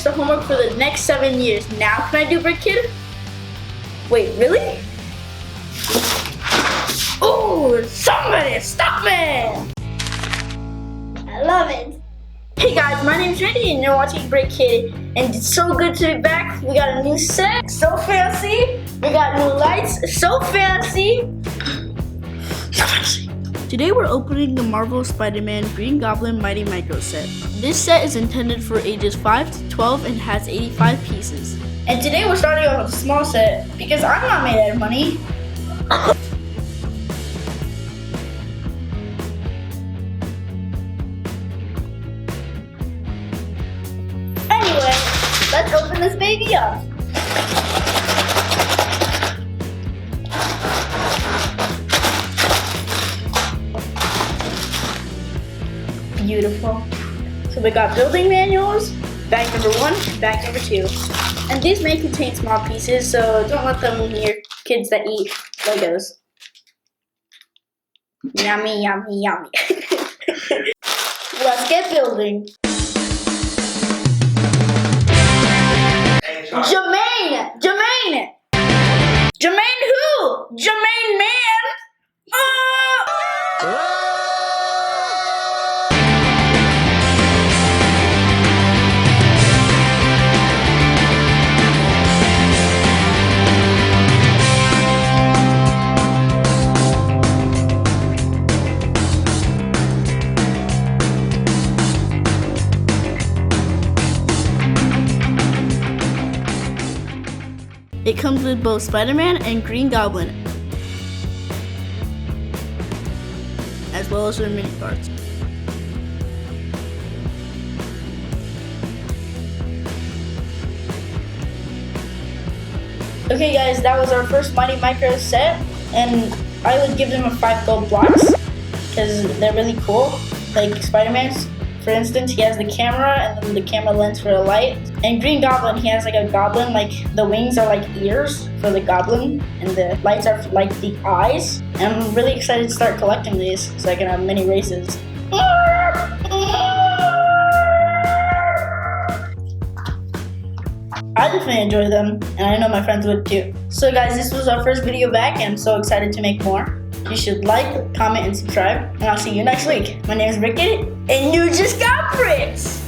extra homework for the next 7 years. Now can I do Brick Kid? Wait, really? Oh, somebody stop me! I love it. Hey guys, my name's Randy and you're watching Brick Kid. And it's so good to be back. We got a new set, so fancy. We got new lights, so fancy. So fancy. Today we're opening the Marvel Spider-Man Green Goblin Mighty Micro set. This set is intended for ages 5 to 12 and has 85 pieces. And today we're starting off with a small set because I'm not made out of money. Anyway, let's open this baby up. Beautiful. So we got building manuals, bag number 1, bag number 2. And these may contain small pieces, so don't let them near kids that eat Legos. Yummy, yummy, yummy. Let's get building. Jermaine! Jermaine! Jermaine who? Jermaine man! It comes with both Spider-Man and Green Goblin, as well as their mini parts. Okay guys, that was our first Mighty Micro set, and I would give them a 5 gold blocks, because they're really cool. Like Spider-Man's, for instance, he has the camera and then the camera lens for a light. And Green Goblin, he has like a goblin, like the wings are like ears for the goblin and the lights are like the eyes. And I'm really excited to start collecting these so I can have mini races. I definitely enjoy them, and I know my friends would too. So guys, this was our first video back, and I'm so excited to make more. You should like, comment, and subscribe, and I'll see you next week. My name is Ricky, and you just got bricks!